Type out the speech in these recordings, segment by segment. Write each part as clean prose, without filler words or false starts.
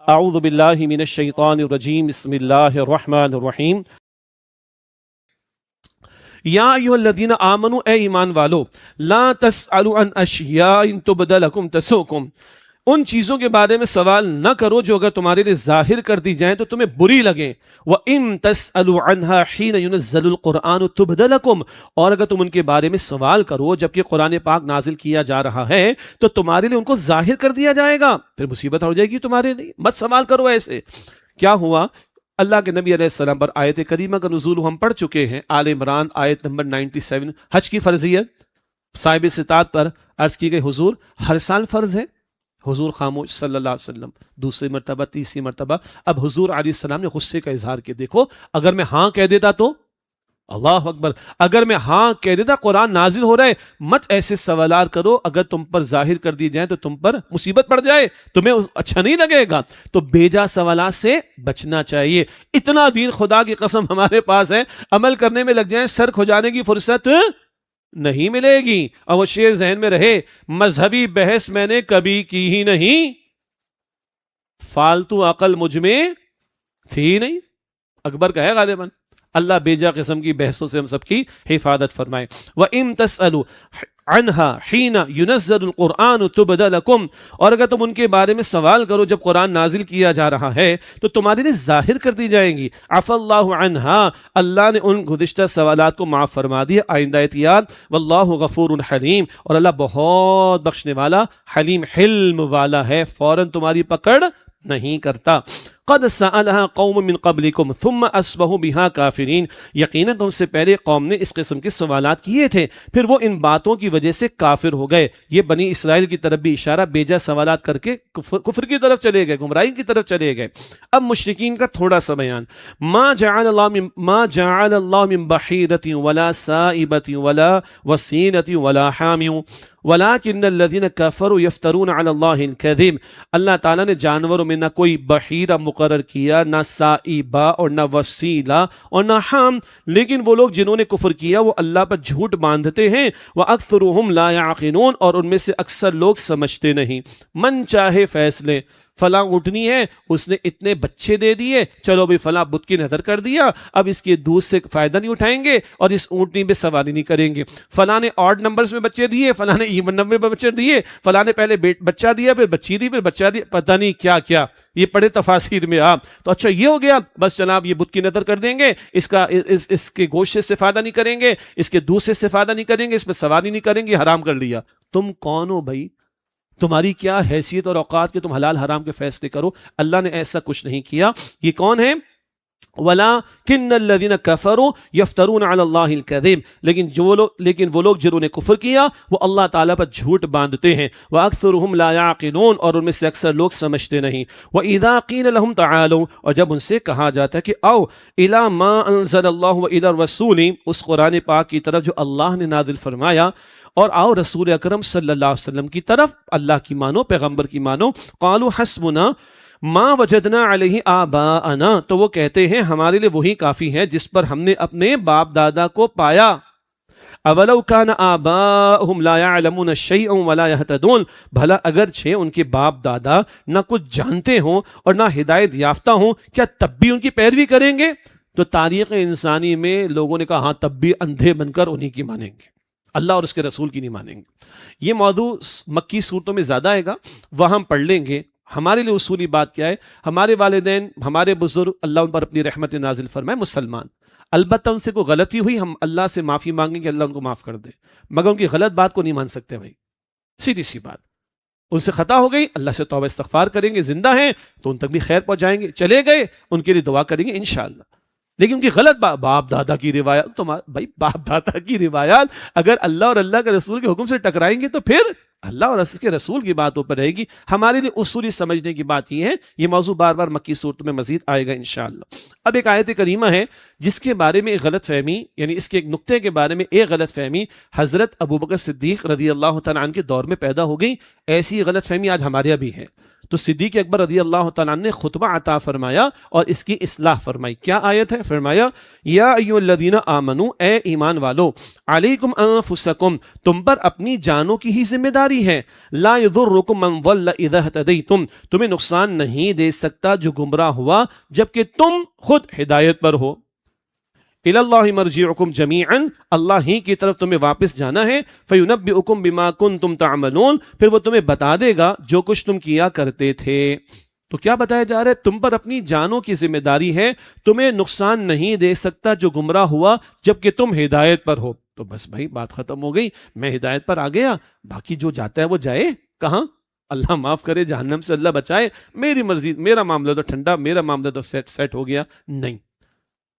اعوذ باللہ من الشیطان الرجیم بسم اللہ الرحمن الرحیم یا ایھا الذین آمنوا اے ایمان والو لا تسألوا عن اشیاء تبد لکم تسؤکم، ان چیزوں کے بارے میں سوال نہ کرو جو اگر تمہارے لیے ظاہر کر دی جائیں تو تمہیں بری لگیں۔ وَإِن تَسْأَلُوا عَنْهَا حِينَ يُنَزَّلُ الْقُرْآنُ تُبْدَ لَكُمْ، اور اگر تم ان کے بارے میں سوال کرو جبکہ قرآن پاک نازل کیا جا رہا ہے تو تمہارے لیے ان کو ظاہر کر دیا جائے گا، پھر مصیبت ہو جائے گی تمہارے لیے، مت سوال کرو ایسے۔ کیا ہوا؟ اللہ کے نبی علیہ السلام پر آیت کریمہ کا نزول ہم پڑھ چکے ہیں، آل عمران آیت نمبر 97، حج کی فرضیت صاحب استطاعت پر عرض کی گئی حضور ہر سال فرض ہے، حضور خاموش صلی اللہ علیہ وسلم، دوسری مرتبہ تیسری مرتبہ، اب حضور علیہ السلام نے غصے کا اظہار کیا، دیکھو اگر میں ہاں کہہ دیتا تو، اللہ اکبر، اگر میں ہاں کہہ دیتا قرآن نازل ہو رہا ہے، مت ایسے سوالات کرو، اگر تم پر ظاہر کر دی جائیں تو تم پر مصیبت پڑ جائے، تمہیں اچھا نہیں لگے گا، تو بیجا سوالات سے بچنا چاہیے۔ اتنا دین خدا کی قسم ہمارے پاس ہے، عمل کرنے میں لگ جائیں سر کھجانے کی فرصت نہیں ملے گی، اور وہ شعر ذہن میں رہے، مذہبی بحث میں نے کبھی کی ہی نہیں، فالتو عقل مجھ میں تھی نہیں، اکبر کا ہے غالباً۔ اللہ بیجا قسم کی بحثوں سے ہم سب کی حفاظت فرمائے۔ وَإِن تَسْأَلُوا عَنْهَا حِينَ يُنَزَّلُ الْقُرْآنُ تُبْدَ لَكُمْ، اور اگر تم ان کے بارے میں سوال کرو جب قرآن نازل کیا جا رہا ہے تو تمہارے لیے ظاہر کر دی جائیں گی۔ عَفَا اللَّهُ عَنْهَا، اللہ نے ان گزشتہ سوالات کو معاف فرما دیا، آئندہ احتیاط، وَاللَّهُ غَفُورٌ حَلِيمٌ، اور اللہ بہت بخشنے والا، حلیم حلم والا ہے، فوراً تمہاری پکڑ نہیں کرتا۔ قد سألها قوم من قبلكم ثم اصبحوا بها كافرين، یقیناً تم سے پہلے قوم نے اس قسم کے سوالات کیے تھے، پھر وہ ان باتوں کی وجہ سے کافر ہو گئے۔ یہ بنی اسرائیل کی طرف بھی اشارہ، بیجا سوالات کر کے کفر کی طرف چلے گئے، گمراہی کی طرف چلے گئے۔ اب مشرکین کا تھوڑا سا بیان، ما جعل اللہ من بحیرۃ ولا سائبۃ ولا وسیلۃ ولا حام وَلَٰكِنَّ الَّذِينَ كَفَرُوا يَفْتَرُونَ عَلَى اللَّهِ الْكَذِبَ، اللہ تعالیٰ نے جانوروں میں نہ کوئی بحیرہ مقرر کیا، نہ سائبہ اور نہ وسیلہ اور نہ حام، لیکن وہ لوگ جنہوں نے کفر کیا وہ اللہ پر جھوٹ باندھتے ہیں۔ وَأَكْثَرُهُمْ لَا يَعْقِلُونَ، اور ان میں سے اکثر لوگ سمجھتے نہیں۔ من چاہے فیصلے، فلاں اونٹنی ہے، اس نے اتنے بچے دے دیے، چلو بھی فلاں بت کی نظر کر دیا، اب اس کے دودھ سے فائدہ نہیں اٹھائیں گے اور اس اونٹنی پہ سواری نہیں کریں گے۔ فلاں نے آڈ نمبرز میں بچے دیے، فلاں نے ایون نمبر میں بچے دیے، فلاں نے پہلے بچہ دیا، پھر بچی دی، پھر بچہ دیا، پتہ نہیں کیا کیا، یہ پڑھے تفاسیر میں آپ تو اچھا یہ ہو گیا، بس جناب یہ بت کی نظر کر دیں گے، اس کے گوشت سے استفادہ نہیں کریں گے، اس کے دودھ سے استفادہ نہیں کریں گے، اس پہ سواری نہیں کریں گے، حرام کر لیا۔ تم کون ہو بھائی؟ تمہاری کیا حیثیت اور اوقات کہ تم حلال حرام کے فیصلے کرو؟ اللہ نے ایسا کچھ نہیں کیا۔ یہ کون ہے؟ وَلَٰكِنَّ الَّذِينَ كَفَرُوا يَفْتَرُونَ عَلَى اللَّهِ الْكَذِبَ، لیکن وہ لوگ جنہوں نے کفر کیا وہ اللہ تعالیٰ پر جھوٹ باندھتے ہیں۔ وَأَكْثَرُهُمْ لَا يَعْقِلُونَ، اور ان میں سے اکثر لوگ سمجھتے نہیں۔ وَإِذَا قِيلَ لَهُمْ تَعَالَوْا، اور جب ان سے کہا جاتا ہے کہ آؤ إِلَىٰ مَا أَنزَلَ اللَّهُ وَإِلَى الرَّسُولِ، اس قرآن پاک کی طرف جو اللہ نے نازل فرمایا، اور آؤ رسول اکرم صلی اللہ علیہ وسلم کی طرف، اللہ کی مانو، پیغمبر کی مانو۔ قالوا حسبنا ما وجدنا علیہ آباءنا، تو وہ کہتے ہیں ہمارے لیے وہی کافی ہے جس پر ہم نے اپنے باپ دادا کو پایا۔ اولو کان آباؤہم لا یعلمون شیئا ولا یہتدون، بھلا اگرچہ ان کے باپ دادا نہ کچھ جانتے ہوں اور نہ ہدایت یافتہ ہوں، کیا تب بھی ان کی پیروی کریں گے؟ تو تاریخ انسانی میں لوگوں نے کہا ہاں تب بھی اندھے بن کر انہی کی مانیں گے، اللہ اور اس کے رسول کی نہیں مانیں گے۔ یہ موضوع مکی صورتوں میں زیادہ آئے گا، وہاں ہم پڑھ لیں گے۔ ہمارے لیے اصولی بات کیا ہے؟ ہمارے والدین، ہمارے بزرگ، اللہ ان پر اپنی رحمت نازل فرمائے، مسلمان، البتہ ان سے کوئی غلطی ہوئی ہم اللہ سے معافی مانگیں کہ اللہ ان کو معاف کر دے، مگر ان کی غلط بات کو نہیں مان سکتے بھائی، سیدھی سی بات۔ ان سے خطا ہو گئی، اللہ سے توبہ استغفار کریں گے، زندہ ہیں تو ان تک بھی خیر پہنچائیں گے، چلے گئے ان کے لیے دعا کریں گے انشاءاللہ۔ لیکن ان کی غلط باپ دادا کی روایات، تو بھائی باپ دادا کی روایات اگر اللہ اور اللہ کے رسول کے حکم سے ٹکرائیں گے تو پھر اللہ اور اس کے رسول کی باتوں پر رہے گی۔ ہمارے لیے اصولی سمجھنے کی بات یہ ہے، یہ موضوع بار بار مکی صورتوں میں مزید آئے گا انشاءاللہ۔ اب ایک آیت کریمہ ہے جس کے بارے میں ایک غلط فہمی، یعنی اس کے ایک نقطے کے بارے میں ایک غلط فہمی حضرت ابوبکر صدیق رضی اللہ تعالیٰ عنہ کے دور میں پیدا ہو گئی، ایسی غلط فہمی آج ہمارے یہاں بھی ہے۔ تو صدیق اکبر رضی اللہ تعالیٰ عنہ نے خطبہ عطا فرمایا اور اس کی اصلاح فرمائی۔ کیا آیت ہے؟ فرمایا یا ایھا الذین آمنو، اے ایمان والو، علیکم انفسکم، تم پر اپنی جانوں کی ہی ذمہ داری ذمہ داری ہے. لا یضرکم من ضل اذا اهتدیتم، تمہیں نقصان نہیں دے سکتا جو گمراہ ہوا جبکہ تم خود ہدایت پر ہو. الی اللہ مرجعکم جمیعا، اللہ ہی کی طرف تمہیں واپس جانا ہے. فینبئکم بما کنتم تعملون، پھر وہ تمہیں بتا دے گا جو کچھ تم کیا کرتے تھے. تو کیا بتایا جا رہا ہے؟ تم پر اپنی جانوں کی ذمہ داری ہے، تمہیں نقصان نہیں دے سکتا جو گمراہ ہوا جبکہ تم ہدایت پر ہو. تو بس بھائی بات ختم ہو گئی، میں ہدایت پر آ گیا، باقی جو جاتا ہے وہ جائے کہاں. اللہ معاف کرے، جہنم سے اللہ بچائے، میری مرضی، میرا معاملہ تو ٹھنڈا، میرا معاملہ تو سیٹ ہو گیا. نہیں،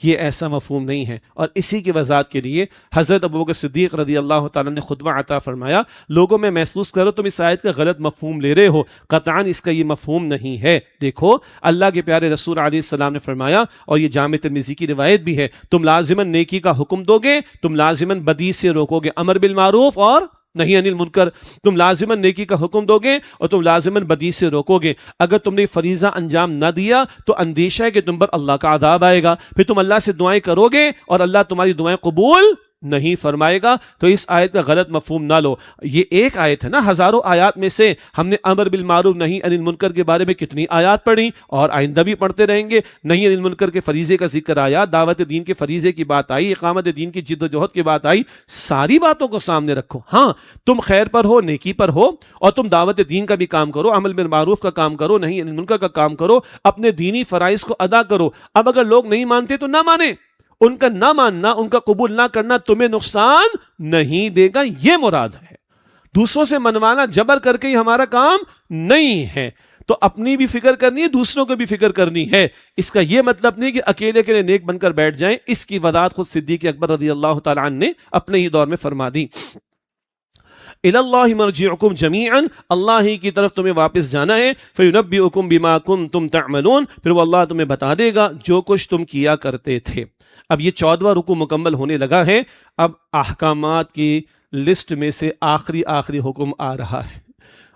یہ ایسا مفہوم نہیں ہے. اور اسی کی وضاحت کے لیے حضرت ابوبکر صدیق رضی اللہ تعالیٰ نے خطبہ عطا فرمایا. لوگوں میں محسوس کرو تم اس آیت کا غلط مفہوم لے رہے ہو، قطعاً اس کا یہ مفہوم نہیں ہے. دیکھو اللہ کے پیارے رسول علیہ السلام نے فرمایا، اور یہ جامع ترمذی کی روایت بھی ہے، تم لازماً نیکی کا حکم دو گے، تم لازماً بدی سے روکو گے، امر بالمعروف اور نہیں انل منکر. تم لازماً نیکی کا حکم دو گے اور تم لازماً بدی سے روکو گے. اگر تم نے فریضہ انجام نہ دیا تو اندیشہ ہے کہ تم پر اللہ کا عذاب آئے گا. پھر تم اللہ سے دعائیں کرو گے اور اللہ تمہاری دعائیں قبول نہیں فرمائے گا. تو اس آیت کا غلط مفہوم نہ لو. یہ ایک آیت ہے نا ہزاروں آیات میں سے. ہم نے امر بالمعروف نہیں انل منکر کے بارے میں کتنی آیات پڑھی اور آئندہ بھی پڑھتے رہیں گے. نہیں انل منکر کے فریضے کا ذکر آیا، دعوت دین کے فریضے کی بات آئی، اقامت دین کی جد و جہد کی بات آئی. ساری باتوں کو سامنے رکھو. ہاں تم خیر پر ہو، نیکی پر ہو، اور تم دعوت دین کا بھی کام کرو، عمل بالمعروف کا کام کرو، نہیں انل منکر کا کام کرو، اپنے دینی فرائض کو ادا کرو. اب اگر لوگ نہیں مانتے تو نہ مانے، ان کا نہ ماننا، ان کا قبول نہ کرنا تمہیں نقصان نہیں دے گا، یہ مراد ہے. دوسروں سے منوانا جبر کر کے ہی ہمارا کام نہیں ہے. تو اپنی بھی فکر کرنی ہے، دوسروں کو بھی فکر کرنی ہے. اس کا یہ مطلب نہیں کہ اکیلے کے لیے نیک بن کر بیٹھ جائیں. اس کی وضاحت خود صدیق اکبر رضی اللہ تعالیٰ عنہ نے اپنے ہی دور میں فرما دی. الی اللہ مرجعکم جمیعا، اللہ ہی کی طرف تمہیں واپس جانا ہے. فینبئکم بما کنتم تعملون، پھر وہ اللہ تمہیں بتا دے گا جو کچھ تم کیا کرتے تھے. اب یہ 14واں رکوع مکمل ہونے لگا ہے. اب احکامات کی لسٹ میں سے آخری حکم آ رہا ہے.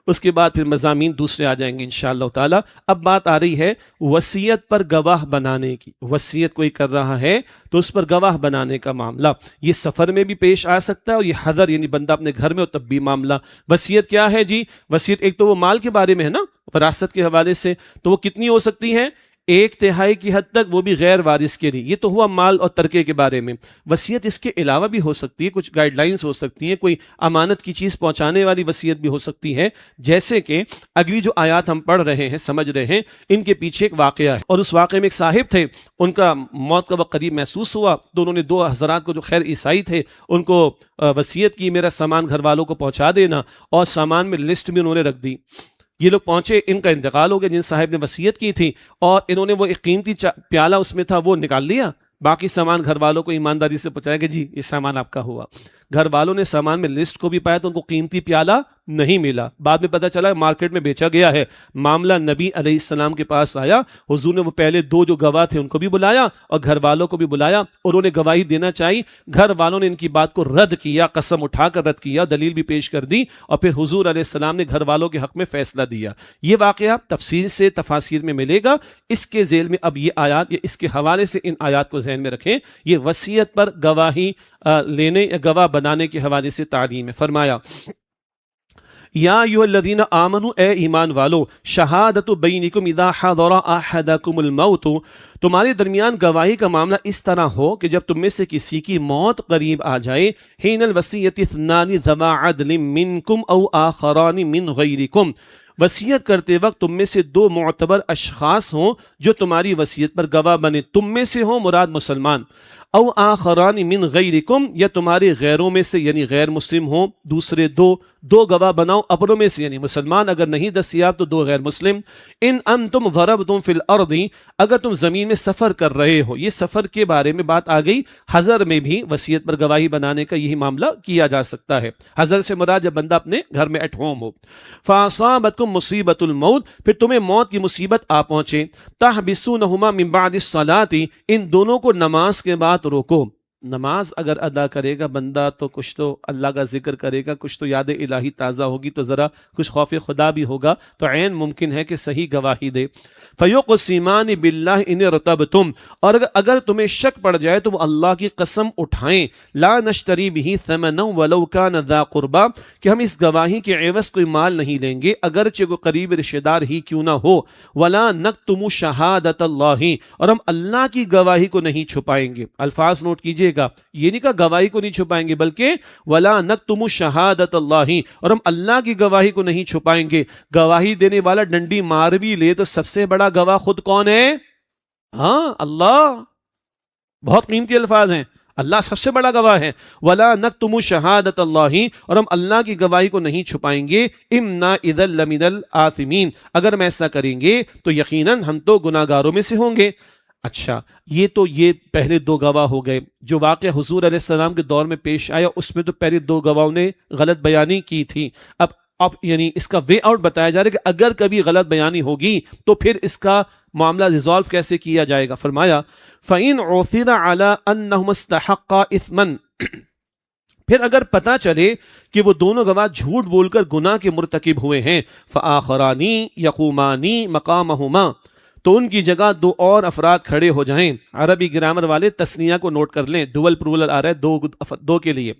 اس کے بعد پھر مضامین دوسرے آ جائیں گے انشاءاللہ تعالی. اب بات آ رہی ہے وصیت پر گواہ بنانے کی. وصیت کوئی کر رہا ہے تو اس پر گواہ بنانے کا معاملہ، یہ سفر میں بھی پیش آ سکتا ہے، اور یہ حضر یعنی بندہ اپنے گھر میں ہو تب بھی معاملہ. وصیت کیا ہے جی؟ وصیت ایک تو وہ مال کے بارے میں ہے نا، وراثت کے حوالے سے. تو وہ کتنی ہو سکتی ہے؟ 1/3 کی حد تک، وہ بھی غیر وارث کے لیے. یہ تو ہوا مال اور ترکے کے بارے میں. وصیت اس کے علاوہ بھی ہو سکتی ہے، کچھ گائیڈ لائنز ہو سکتی ہیں، کوئی امانت کی چیز پہنچانے والی وصیت بھی ہو سکتی ہے. جیسے کہ اگلی جو آیات ہم پڑھ رہے ہیں، سمجھ رہے ہیں، ان کے پیچھے ایک واقعہ ہے، اور اس واقعے میں ایک صاحب تھے، ان کا موت کا وقت قریب محسوس ہوا تو انہوں نے 2 حضرات کو جو خیر عیسائی تھے ان کو وصیت کی میرا سامان گھر والوں کو پہنچا دینا، اور سامان میں لسٹ بھی انہوں نے رکھ دی. یہ لوگ پہنچے، ان کا انتقال ہو گیا جن صاحب نے وصیت کی تھی، اور انہوں نے وہ ایک قیمتی پیالہ اس میں تھا وہ نکال لیا. باقی سامان گھر والوں کو ایمانداری سے پہنچایا کہ جی یہ سامان آپ کا ہوا. گھر والوں نے سامان میں لسٹ کو بھی پایا تو ان کو قیمتی پیالہ نہیں ملا. بعد میں پتہ چلا مارکیٹ میں بیچا گیا ہے. معاملہ نبی علیہ السلام کے پاس آیا. حضور نے وہ پہلے 2 جو گواہ تھے ان کو بھی بلایا اور گھر والوں کو بھی بلایا. انہوں نے گواہی دینا چاہی. گھر والوں نے ان کی بات کو رد کیا، قسم اٹھا کر رد کیا، دلیل بھی پیش کر دی، اور پھر حضور علیہ السلام نے گھر والوں کے حق میں فیصلہ دیا. یہ واقعہ تفصیل سے تفاسیر میں ملے گا. اس کے ذیل میں اب یہ آیات، اس کے حوالے سے ان آیات کو ذہن میں رکھیں. یہ وصیت پر گواہی لینے یا گواہ بنانے کے حوالے سے تعلیم ہے. فرمایا یا ایھا الذین آمنوا، اے ایمان والو، شہادت بینکم اذا حضر احدکم الموت، تمہارے درمیان گواہی کا معاملہ اس طرح ہو کہ جب تم میں سے کسی کی موت قریب آ جائے، حین الوصیۃ اثنان ذوا عدل منکم او آخران من غیرکم، وصیت کرتے وقت تم میں سے 2 معتبر اشخاص ہوں جو تمہاری وصیت پر گواہ بنے. تم میں سے ہوں مراد مسلمان، او آخران من غیرکم، یا تمہارے غیروں میں سے یعنی غیر مسلم ہوں. دوسرے 2 گواہ بناؤ اپنوں میں سے، یعنی مسلمان اگر نہیں دستیاب تو 2 غیر مسلم. ان انتم ضربتم فی الارض، اگر تم زمین میں سفر کر رہے ہو. یہ سفر کے بارے میں بات آ گئی. حضر میں بھی وصیت پر گواہی بنانے کا یہی معاملہ کیا جا سکتا ہے. حضر سے مراد جب بندہ اپنے گھر میں ایٹ ہوم ہو. فاصابتکم مصیبت الموت، پھر تمہیں موت کی مصیبت آ پہنچے. تحبسونہما من بعد الصلاۃ، ان دونوں کو نماز کے بعد روکو. نماز اگر ادا کرے گا بندہ تو کچھ تو اللہ کا ذکر کرے گا، کچھ تو یاد الہی تازہ ہوگی، تو ذرا کچھ خوف خدا بھی ہوگا، تو عین ممکن ہے کہ صحیح گواہی دے۔ فَيُقْسِمَانِ بِاللَّهِ إِنِ ارْتَبْتُمْ، اور اگر تمہیں شک پڑ جائے تو وہ اللہ کی قسم اٹھائیں، لا نشتری بہ ثمنا ولو کان ذا قربا، کہ ہم اس گواہی کے عوض کوئی مال نہیں لیں گے اگرچہ کوئی قریب رشتہ دار ہی کیوں نہ ہو، ولا نکتم شہادت اللہ، اور ہم اللہ کی گواہی کو نہیں چھپائیں گے۔ الفاظ نوٹ کیجئے گا، یہ نہیں کہا گواہی کو نہیں چھپائیں گے، بلکہ ولا نکتم شہادت اللہ، اور ہم اللہ کی گواہی کو نہیں چھپائیں گے۔ گواہی دینے والا ڈنڈی مار بھی لے تو سب سے بڑا گواہ خود کون ہے؟ ہاں، اللہ۔ بہت قیمتی الفاظ ہیں، اللہ سب سے بڑا گواہ ہے۔ ولا نکتم شہادت اللہ، اور ہم اللہ کی گواہی کو نہیں چھپائیں گے۔ انا اذا لمن الآثمین، اگر ہم ایسا کریں گے تو یقیناً ہم تو گناہگاروں میں سے ہوں گے۔ اچھا، یہ پہلے دو گواہ ہو گئے جو واقعہ حضور علیہ السلام کے دور میں پیش آیا، اس میں تو پہلے دو گواہوں نے غلط بیانی کی تھی۔ اب یعنی اس کا وے آؤٹ بتایا جا رہا ہے کہ اگر کبھی غلط بیانی ہوگی تو پھر اس کا معاملہ ریزالو کیسے کیا جائے گا۔ فرمایا فَإِنْ عُثِرَ عَلَىٰ أَنَّهُمَا اسْتَحَقَّا إِثْمًا، پھر اگر پتہ چلے کہ وہ دونوں گواہ جھوٹ بول کر گناہ کے مرتکب ہوئے ہیں، فَآخَرَانِ يَقُومَانِ مَقَامَهُمَا، تو ان کی جگہ دو اور افراد کھڑے ہو جائیں۔ عربی گرامر والے تثنیہ کو نوٹ کر لیں، ڈوئل پلورل آ رہا ہے دو کے لیے۔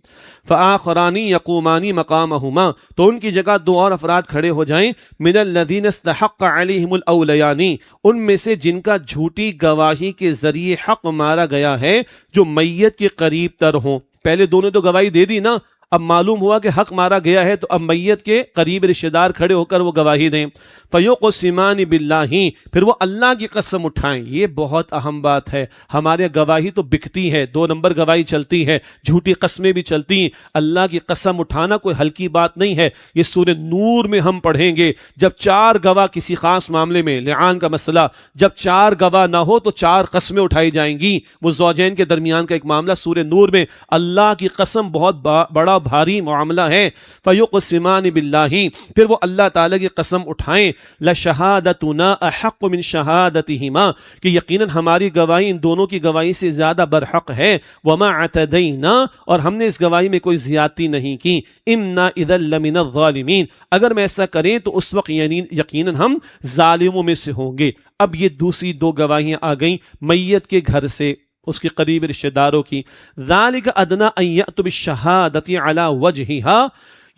فآخران یقومان مقامہما، تو ان کی جگہ دو اور افراد کھڑے ہو جائیں۔ من الذین استحق علیہم الاولیان، ان میں سے جن کا جھوٹی گواہی کے ذریعے حق مارا گیا ہے، جو میت کے قریب تر ہوں۔ پہلے دونوں تو گواہی دے دی نا، اب معلوم ہوا کہ حق مارا گیا ہے، تو اب میت کے قریب رشتہ دار کھڑے ہو کر وہ گواہی دیں۔ فَيُقْسِمَانِ بِاللَّهِ، پھر وہ اللہ کی قسم اٹھائیں۔ یہ بہت اہم بات ہے، ہمارے گواہی تو بکتی ہے، 2 نمبر گواہی چلتی ہے، جھوٹی قسمیں بھی چلتی ہیں، اللہ کی قسم اٹھانا کوئی ہلکی بات نہیں ہے۔ یہ سورہ نور میں ہم پڑھیں گے، جب 4 گواہ کسی خاص معاملے میں، لعان کا مسئلہ، جب 4 گواہ نہ ہو تو 4 قسمیں اٹھائی جائیں گی، وہ زوجین کے درمیان کا ایک معاملہ سورہ نور میں۔ اللہ کی قسم بہت بڑا بھاری معاملہ ہے۔ فَيُقْسِمَانِ بِاللَّهِ، پھر وہ اللہ تعالیٰ کی قسم اٹھائیں، لَشَهَادَتُنَا أَحَقُّ مِنْ شَهَادَتِهِمَا، کہ یقیناً ہماری گواہی ان دونوں کی گواہی سے زیادہ برحق ہے۔ وَمَا اعْتَدَيْنَا، اور ہم نے اس گواہی میں کوئی زیادتی نہیں کی۔ إِنَّا إِذًا لَمِنَ الظَّالِمِينَ، اگر میں ایسا کریں تو اس وقت یقیناً ہم ظالموں میں سے ہوں گے۔ اب یہ دوسری 2 گواہیاں آ گئیں میت کے گھر سے، اس کے قریب رشتہ داروں کی۔ ذالک ادنی ان یأتوا بالشہادۃ علی وجہہا،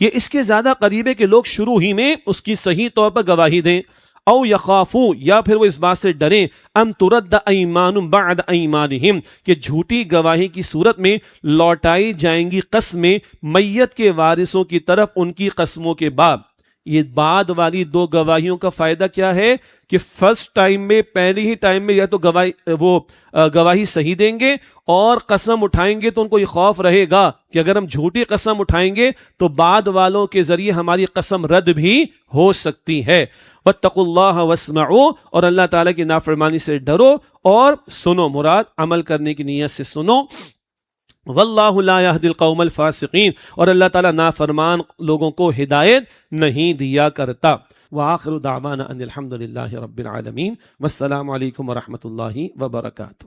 یہ اس کے زیادہ قریب ہے کہ لوگ شروع ہی میں اس کی صحیح طور پر گواہی دیں۔ او یخافوا، یا پھر وہ اس بات سے ڈریں، ان ترد ایمان بعد ایمانہم، کہ جھوٹی گواہی کی صورت میں لوٹائی جائیں گی قسمیں میت کے وارثوں کی طرف ان کی قسموں کے بعد۔ یہ بعد والی 2 گواہیوں کا فائدہ کیا ہے کہ فرسٹ ٹائم میں، پہلے ہی ٹائم میں یا تو گواہی صحیح دیں گے اور قسم اٹھائیں گے تو ان کو یہ خوف رہے گا کہ اگر ہم جھوٹی قسم اٹھائیں گے تو بعد والوں کے ذریعے ہماری قسم رد بھی ہو سکتی ہے۔ واتقوا اللہ واسمعوا، اور اللہ تعالیٰ کی نافرمانی سے ڈرو اور سنو، مراد عمل کرنے کی نیت سے سنو۔ واللہ لا یہدی القوم الفاسقین، اور اللہ تعالیٰ نافرمان لوگوں کو ہدایت نہیں دیا کرتا۔ وآخر دعوانا ان الحمد للہ رب العالمین، والسلام علیکم ورحمۃ اللہ وبرکاتہ۔